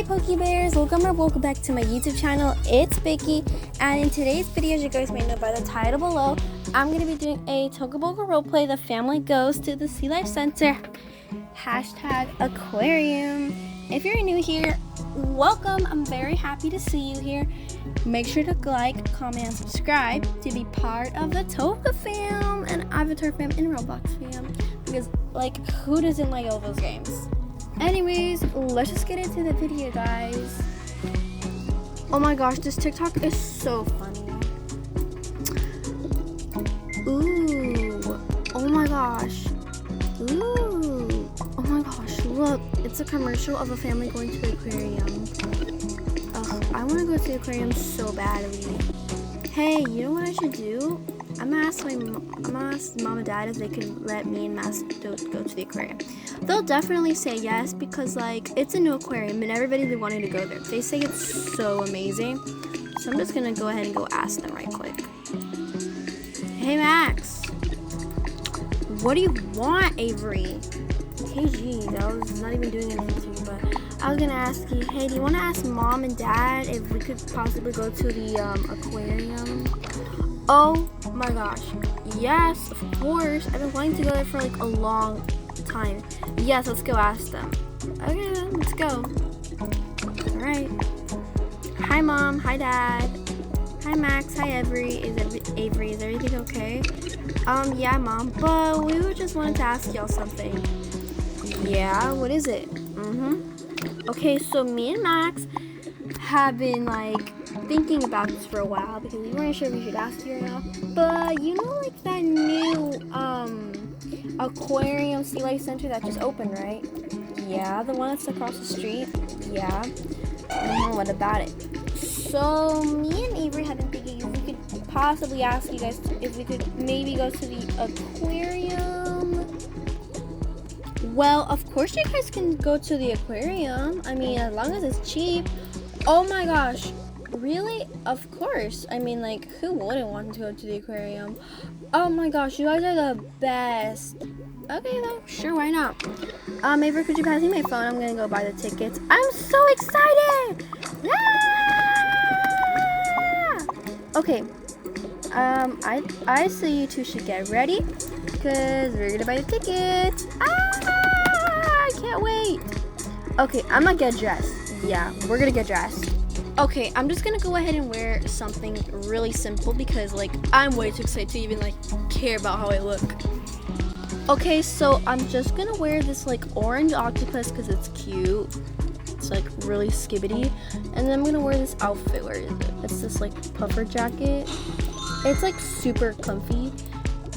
Pokey Bears, welcome back to my YouTube channel. It's Vicky, and in today's video, as you guys may know by the title below, I'm going to be doing a toca boca roleplay. The family goes to the Sea Life Center. #aquarium. If you're new here, welcome. I'm very happy to see you here. Make sure to like, comment, and subscribe to be part of the Toca fam and Avatar fam and Roblox fam. Because, like, who doesn't like all those games? Anyways, let's just get into the video, guys. Oh my gosh, this TikTok is so funny. Ooh. Oh my gosh. Ooh. Oh my gosh, look. It's a commercial of a family going to the aquarium. Ugh, I want to go to the aquarium so badly. Hey, you know what I should do? I'm gonna ask mom and dad if they could let me and Max go to the aquarium. They'll definitely say yes because, like, it's a new aquarium and everybody's been wanting to go there. They say it's so amazing. So I'm just gonna go ahead and go ask them right quick. Hey Max, what do you want, Avery? Hey geez, I was not even doing anything to you, but I was gonna ask you, hey, do you want to ask mom and dad if we could possibly go to the aquarium? Oh my gosh, yes, of course. I've been wanting to go there for like a long time. Yes, let's go ask them. Okay then, let's go. Alright. Hi mom, hi dad. Hi Max, hi Avery. Avery, is everything okay? Yeah mom, but we were just wanted to ask y'all something. Yeah, what is it? Okay, so me and Max have been like thinking about this for a while because we weren't sure if we should ask you or not. But you know, like that new aquarium Sea Life Center that just opened, right? Yeah, the one that's across the street. Yeah. What about it? So me and Avery have been thinking if we could possibly ask you guys if we could maybe go to the aquarium. Well, of course you guys can go to the aquarium. I mean, as long as it's cheap. Oh my gosh. Really? Of course. I mean, like, who wouldn't want to go to the aquarium? Oh my gosh, you guys are the best. Okay, then, sure, why not? Avery, could you pass me my phone? I'm gonna go buy the tickets. I'm so excited! Yeah! Okay. I say you two should get ready because we're gonna buy the tickets. I can't wait. Okay, I'm gonna get dressed. Yeah, we're gonna get dressed. Okay, I'm just gonna go ahead and wear something really simple because, like, I'm way too excited to even, like, care about how I look. Okay, so I'm just gonna wear this, like, orange octopus because it's cute. It's, like, really skibbity. And then I'm gonna wear this outfit. Where is it? It's this, like, puffer jacket. It's, like, super comfy.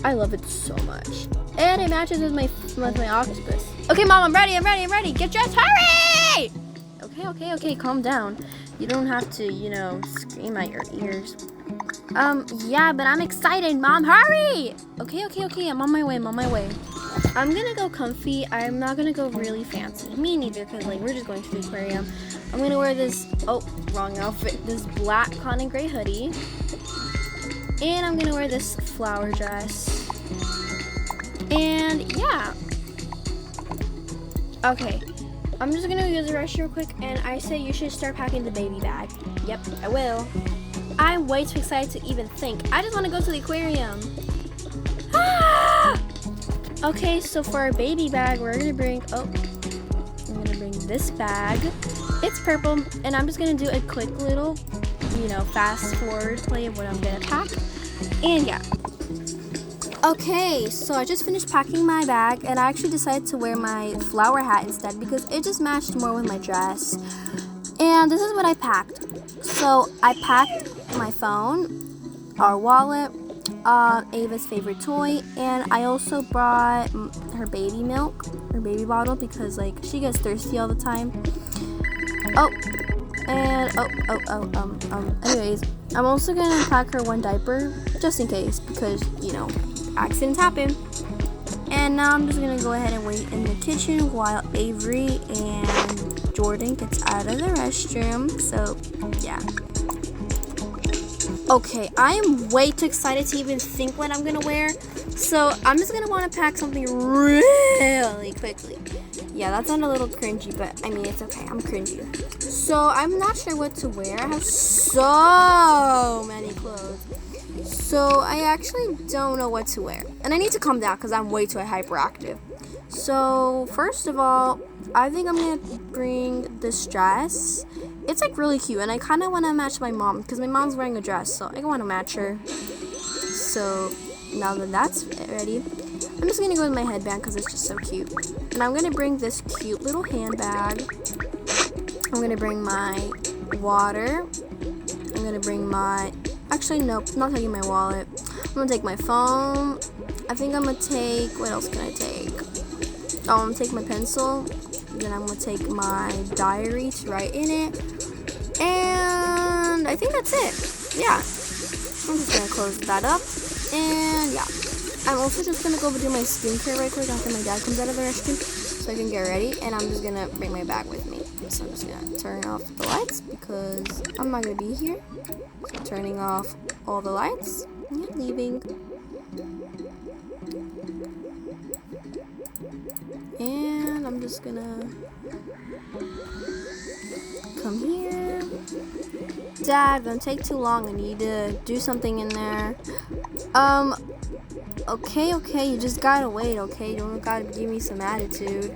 I love it so much. And it matches with my octopus. Okay, Mom, I'm ready. Get dressed, hurry! Okay, calm down. You don't have to, you know, scream at your ears. Yeah, but I'm excited, Mom. Hurry! Okay. I'm on my way. I'm gonna go comfy. I'm not gonna go really fancy. Me neither, because, like, we're just going to the aquarium. I'm gonna wear this, wrong outfit. This black cotton gray hoodie. And I'm gonna wear this flower dress. And, yeah. Okay. I'm just gonna use the restroom real quick, and I say you should start packing the baby bag. Yep, I will. I'm way too excited to even think. I just want to go to the aquarium. Ah! Okay, so for our baby bag, we're gonna bring. I'm gonna bring this bag. It's purple, and I'm just gonna do a quick little, you know, fast forward play of what I'm gonna pack. And yeah. Okay, so I just finished packing my bag, and I actually decided to wear my flower hat instead because it just matched more with my dress. And this is what I packed. So I packed my phone, our wallet, Ava's favorite toy, and I also brought her baby milk, her baby bottle, because, like, she gets thirsty all the time. Anyways, I'm also gonna pack her one diaper just in case because, you know, accidents happen. And now I'm just gonna go ahead and wait in the kitchen while Avery and Jordan gets out of the restroom. So yeah. Okay, I am way too excited to even think what I'm gonna wear. So I'm just gonna want to pack something really quickly. Yeah, that sounded a little cringy, but I mean, it's okay. I'm cringy. So I'm not sure what to wear. I have so many clothes. So I actually don't know what to wear. And I need to calm down because I'm way too hyperactive. So first of all, I think I'm going to bring this dress. It's like really cute. And I kind of want to match my mom because my mom's wearing a dress. So I want to match her. So now that that's ready, I'm just going to go with my headband because it's just so cute. And I'm going to bring this cute little handbag. I'm going to bring my water. I'm going to bring my... Actually, nope, I'm not taking my wallet. I'm going to take my phone. I think I'm going to take... What else can I take? Oh, I'm going to take my pencil. Then I'm going to take my diary to write in it. And I think that's it. Yeah. I'm just going to close that up. And yeah. I'm also just going to go do my skincare right quick after my dad comes out of the restroom. So I can get ready. And I'm just going to bring my bag with me. So I'm just going to turn off the lights because I'm not going to be here. So turning off all the lights and leaving. And I'm just going to come here. Dad, don't take too long. I need to do something in there. Okay, you just gotta wait, okay? You don't gotta give me some attitude.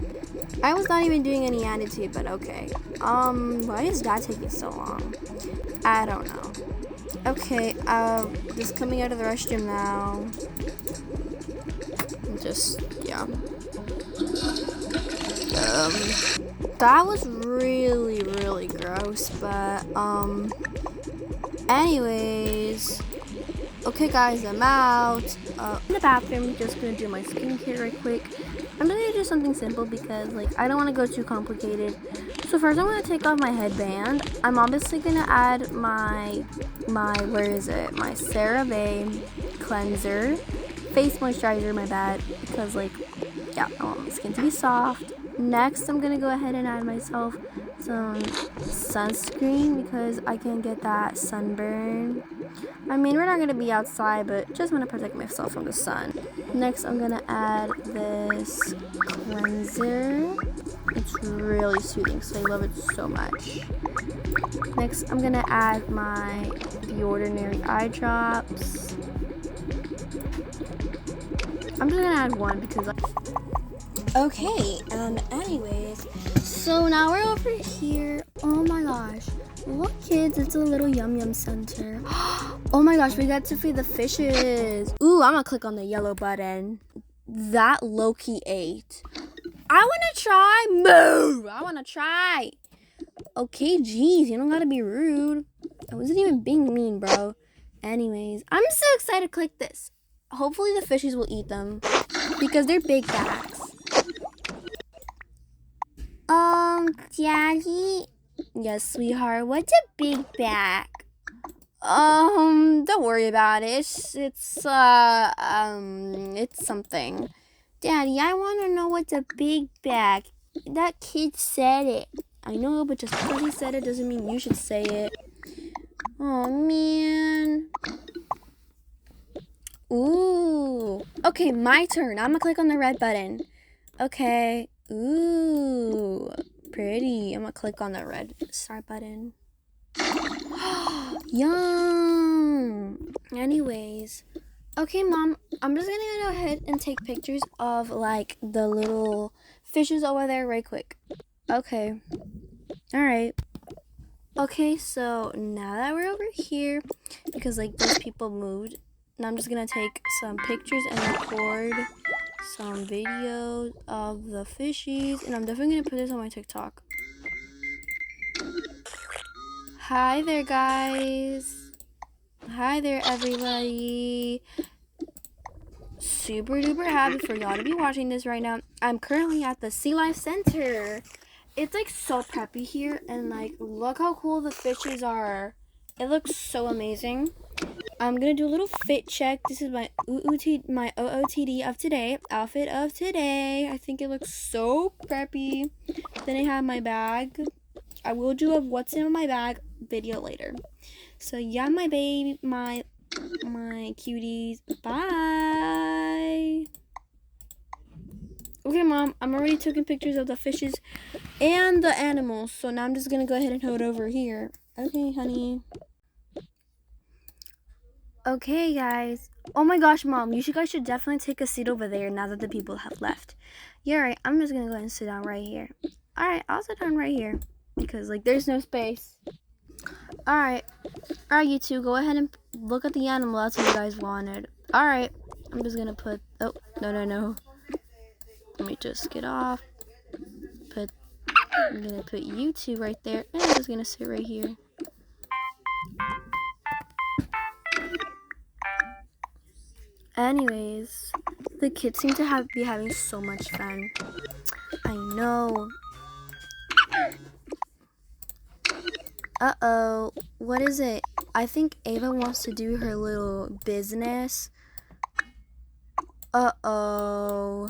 I was not even doing any attitude, but okay. Why is Dad taking so long? I don't know. Okay, just coming out of the restroom now. Just, yeah. That was really, really gross, but, anyways. Okay, guys, I'm out. In the bathroom, just gonna do my skincare right quick. I'm gonna do something simple because, like, I don't want to go too complicated. So first, I'm gonna take off my headband. I'm obviously gonna add my where is it? My CeraVe cleanser, face moisturizer. My bad, because like, yeah, I want my skin to be soft. Next, I'm gonna go ahead and add myself some sunscreen because I can get that sunburn. I mean, we're not going to be outside, but just want to protect myself from the sun. Next, I'm going to add this cleanser. It's really soothing, so I love it so much. Next, I'm going to add my The Ordinary eye drops. I'm just going to add one because... Okay, anyways, so now we're over here. Oh my gosh. Look, kids, it's a little yum yum center. Oh my gosh, we got to feed the fishes. Ooh, I'm gonna click on the yellow button. That Loki ate. I wanna try. Move! I wanna try. Okay, geez, you don't gotta be rude. I wasn't even being mean, bro. Anyways, I'm so excited to click this. Hopefully the fishes will eat them because they're big bags. Daddy? Yes, sweetheart. What's a big bag? Don't worry about it. It's something. Daddy, I want to know what's a big bag. That kid said it. I know, but just because he said it doesn't mean you should say it. Oh, man. Ooh. Okay, my turn. I'm gonna click on the red button. Okay. Ooh. Pretty. I'm gonna click on the red start button. Yum. Anyways. Okay, Mom. I'm just gonna go ahead and take pictures of, like, the little fishes over there right quick. Okay. Alright. Okay, so now that we're over here, because, like, those people moved, now I'm just gonna take some pictures and record some videos of the fishies, and I'm definitely gonna put this on my TikTok. Hi there, guys. Hi there, everybody. Super duper happy for y'all to be watching this right now. I'm currently at the Sea Life Center. It's like so preppy here, and like look how cool the fishes are. It looks so amazing. I'm gonna do a little fit check. This is my OOTD of today, outfit of today. I think it looks so preppy. Then I have my bag. I will do a what's in my bag video later. So yeah, my baby, my cuties. Bye. Okay, Mom, I'm already taking pictures of the fishes and the animals. So now I'm just going to go ahead and hold over here. Okay, honey. Okay, guys. Oh my gosh, Mom, you guys should definitely take a seat over there now that the people have left. Yeah, right. I'm just going to go ahead and sit down right here. All right, I'll sit down right here because, like, there's no space. All right, you two, go ahead and look at the animal. That's what you guys wanted. All right, I'm just going to put, oh, no. Let me just get off. I'm going to put you two right there, and I'm just going to sit right here. Anyways, the kids seem to be having so much fun. I know. Uh-oh. What is it? I think Ava wants to do her little business. Uh-oh.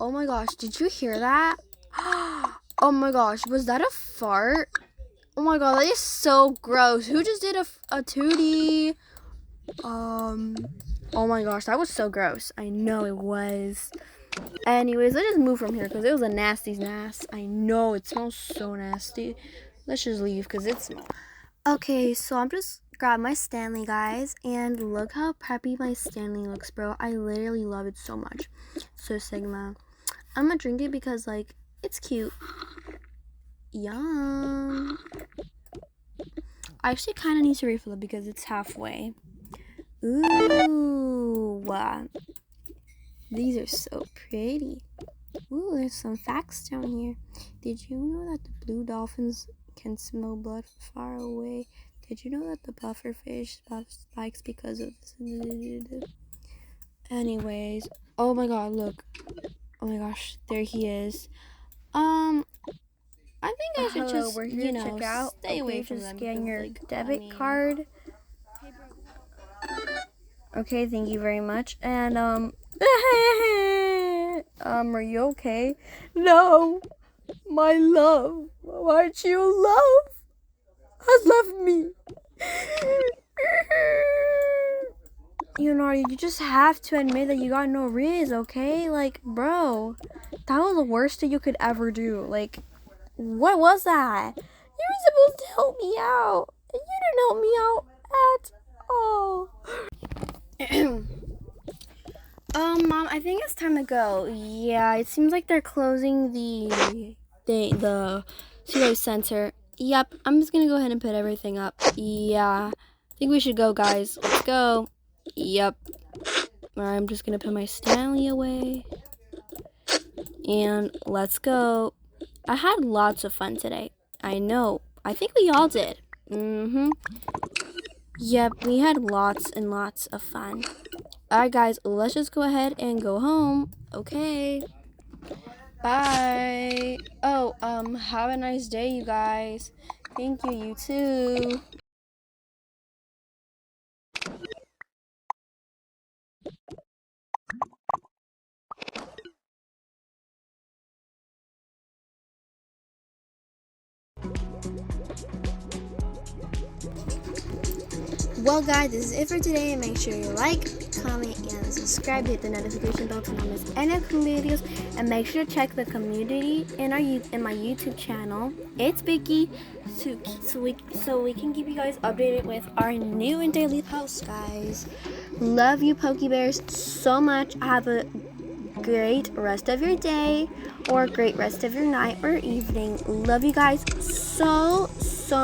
Oh my gosh, did you hear that? Oh my gosh, was that a fart? Oh my god, that is so gross. Who just did a tootie? Oh my gosh, that was so gross. I know it was. Anyways, let's just move from here because it was a nasty mess. I know, it smells so nasty. Let's just leave because it smells. Okay, so I'm just grabbing my Stanley, guys, and look how preppy my Stanley looks, bro. I literally love it so much. So Sigma. I'm gonna drink it because, like, it's cute. Yum. I actually kind of need to refill it because it's halfway. Ooh. These are so pretty. Ooh, there's some facts down here. Did you know that the blue dolphins can smell blood far away? Did you know that the pufferfish spikes because of this? Anyways, oh my god, look. Oh my gosh, there he is. I think I should just, you know, check out. Stay away from them. Scan your debit card. Okay, thank you very much. And are you okay? No, my love. Aren't you love? Has left me. You know, you just have to admit that you got no riz, okay? Like, bro, that was the worst thing you could ever do. Like, what was that? You were supposed to help me out, and you didn't help me out at all. Mom, I think it's time to go. Yeah, it seems like they're closing the Studio Center. Yep, I'm just gonna go ahead and put everything up. Yeah, I think we should go, guys. Let's go. Yep. Alright, I'm just gonna put my Stanley away. And let's go. I had lots of fun today. I know. I think we all did. Yep, we had lots and lots of fun. Alright, guys, let's just go ahead and go home. Okay. Bye. Oh, have a nice day, you guys. Thank you, you too. Well, guys, this is it for today. Make sure you like, comment, and subscribe. Hit the notification bell to not miss any upcoming videos. And make sure to check the community in my YouTube channel. It's Vicky, so we can keep you guys updated with our new and daily posts, guys. Love you, Poke Bears, so much. Have a great rest of your day or great rest of your night or evening. Love you guys so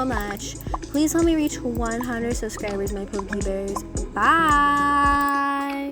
much. Please help me reach 100 subscribers, my Poke Bears. Bye.